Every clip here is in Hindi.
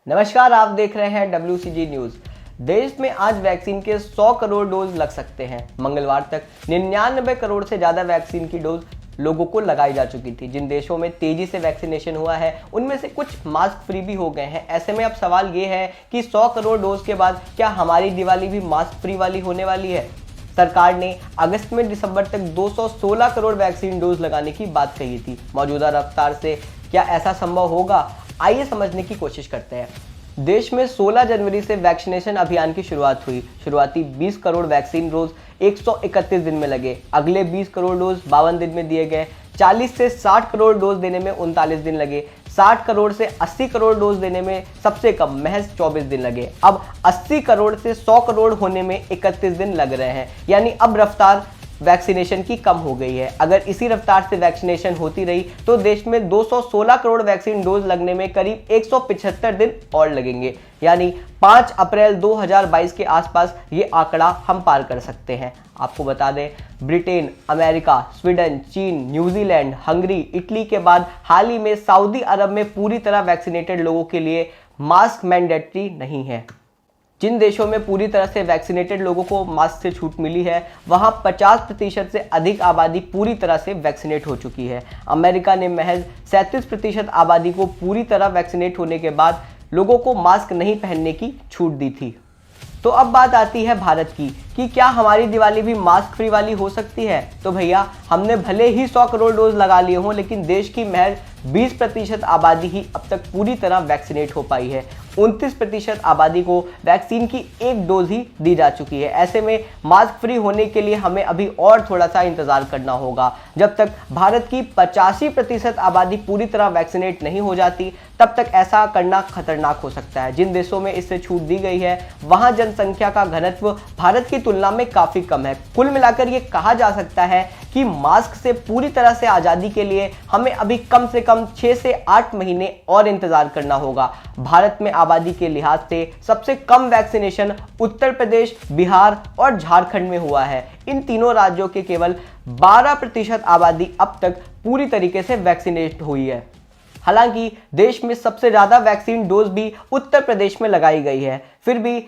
नमस्कार, आप देख रहे हैं WCG न्यूज। देश में आज वैक्सीन के 100 करोड़ डोज लग सकते हैं। मंगलवार तक 99 करोड़ से ज्यादा वैक्सीन की डोज लोगों को लगाई जा चुकी थी। जिन देशों में तेजी से वैक्सीनेशन हुआ है उनमें से कुछ मास्क फ्री भी हो गए हैं। ऐसे में अब सवाल ये है कि 100 करोड़ डोज के बाद क्या हमारी दिवाली भी मास्क फ्री वाली होने वाली है। सरकार ने अगस्त में दिसंबर तक 216 करोड़ वैक्सीन डोज लगाने की बात कही थी। मौजूदा रफ्तार से क्या ऐसा संभव होगा, आइए समझने की कोशिश करते हैं। देश में 16 जनवरी से वैक्सीनेशन अभियान की शुरुआत हुई। शुरुआती 20 करोड़ वैक्सीन डोज 131 दिन में लगे। अगले 20 करोड़ डोज 52 दिन में दिए गए। 40 से 60 करोड़ डोज देने में 39 दिन लगे। 60 करोड़ से 80 करोड़ डोज देने में सबसे कम महज 24 दिन लगे। अब 80 करोड़ से 100 करोड़ होने में 31 दिन लग रहे हैं, यानी अब रफ्तार वैक्सीनेशन की कम हो गई है। अगर इसी रफ्तार से वैक्सीनेशन होती रही तो देश में 216 करोड़ वैक्सीन डोज लगने में करीब 175 दिन और लगेंगे, यानी 5 अप्रैल 2022 के आसपास ये आंकड़ा हम पार कर सकते हैं। आपको बता दें, ब्रिटेन, अमेरिका, स्वीडन, चीन, न्यूजीलैंड, हंगरी, इटली के बाद हाल ही में सऊदी अरब में पूरी तरह वैक्सीनेटेड लोगों के लिए मास्क मैंडेटरी नहीं है। जिन देशों में पूरी तरह से वैक्सीनेटेड लोगों को मास्क से छूट मिली है वहां 50% से अधिक आबादी पूरी तरह से वैक्सीनेट हो चुकी है। अमेरिका ने महज 37% आबादी को पूरी तरह वैक्सीनेट होने के बाद लोगों को मास्क नहीं पहनने की छूट दी थी। तो अब बात आती है भारत की कि क्या हमारी दिवाली भी मास्क फ्री वाली हो सकती है। तो भैया, हमने भले ही 100 करोड़ डोज लगा लिए हों, लेकिन देश की महज 20% आबादी ही अब तक पूरी तरह वैक्सीनेट हो पाई है। 29% आबादी को वैक्सीन की एक डोज ही दी जा चुकी है। ऐसे में मास्क फ्री होने के लिए हमें अभी और थोड़ा सा इंतजार करना होगा। जब तक भारत की 85% आबादी पूरी तरह वैक्सीनेट नहीं हो जाती तब तक ऐसा करना खतरनाक हो सकता है। जिन देशों में इससे छूट दी गई है वहां जनसंख्या का घनत्व भारत की तुलना में काफी कम है। कुल मिलाकर ये कहा जा सकता है कि मास्क से पूरी तरह से आजादी के लिए हमें अभी कम से कम 6 से 8 महीने और इंतजार करना होगा। भारत में आबादी के लिहाज से सबसे कम वैक्सीनेशन उत्तर प्रदेश, बिहार और झारखंड में हुआ है। इन तीनों राज्यों के केवल 12% आबादी अब तक पूरी तरीके से वैक्सीनेट हुई है। हालांकि देश में सबसे ज्यादा वैक्सीन डोज भी उत्तर प्रदेश में लगाई गई है, फिर भी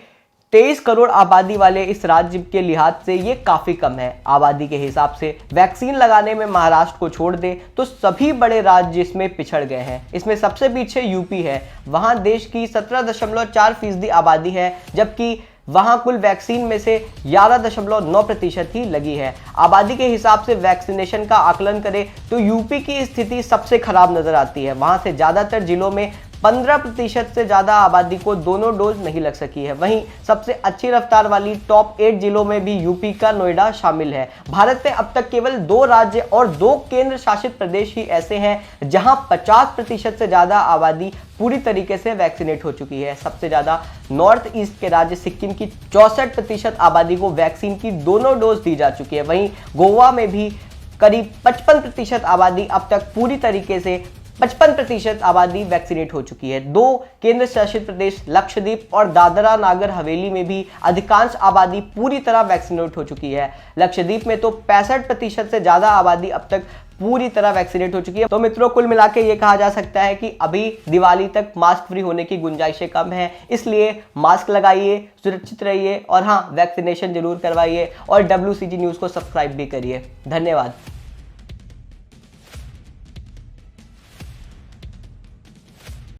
23 करोड़ आबादी वाले इस राज्य के लिहाज से ये काफी कम है। आबादी के हिसाब से वैक्सीन लगाने में महाराष्ट्र को छोड़ दे तो सभी बड़े राज्य इसमें पिछड़ गए हैं। इसमें सबसे पीछे यूपी है। वहां देश की 17.4% आबादी है, जबकि वहां कुल वैक्सीन में से 11.9% ही लगी है। आबादी के हिसाब से वैक्सीनेशन का आकलन करें तो यूपी की स्थिति सबसे खराब नजर आती है। वहां से ज्यादातर जिलों में 15% से ज्यादा आबादी को दोनों डोज नहीं लग सकी है। वहीं सबसे अच्छी रफ्तार वाली टॉप 8 जिलों में भी यूपी का नोएडा शामिल है। भारत में अब तक केवल 2 राज्य और 2 केंद्र शासित प्रदेश ही ऐसे हैं जहां 50% से ज्यादा आबादी पूरी तरीके से वैक्सीनेट हो चुकी है। सबसे ज्यादा नॉर्थ ईस्ट के राज्य सिक्किम की 64% आबादी को वैक्सीन की दोनों डोज दी जा चुकी है। वहीं गोवा में भी करीब 55% आबादी अब तक पूरी तरीके से 55% आबादी वैक्सीनेट हो चुकी है। 2 केंद्र शासित प्रदेश लक्षद्वीप और दादरा नागर हवेली में भी अधिकांश आबादी पूरी तरह वैक्सीनेट हो चुकी है। लक्षद्वीप में तो 65% से ज्यादा आबादी अब तक पूरी तरह वैक्सीनेट हो चुकी है। तो मित्रों, कुल मिलाकर ये कहा जा सकता है कि अभी दिवाली तक मास्क फ्री होने की गुंजाइशें कम है, इसलिए मास्क लगाइए, सुरक्षित रहिए और हाँ, वैक्सीनेशन जरूर करवाइए और WCG न्यूज को सब्सक्राइब भी करिए। धन्यवाद।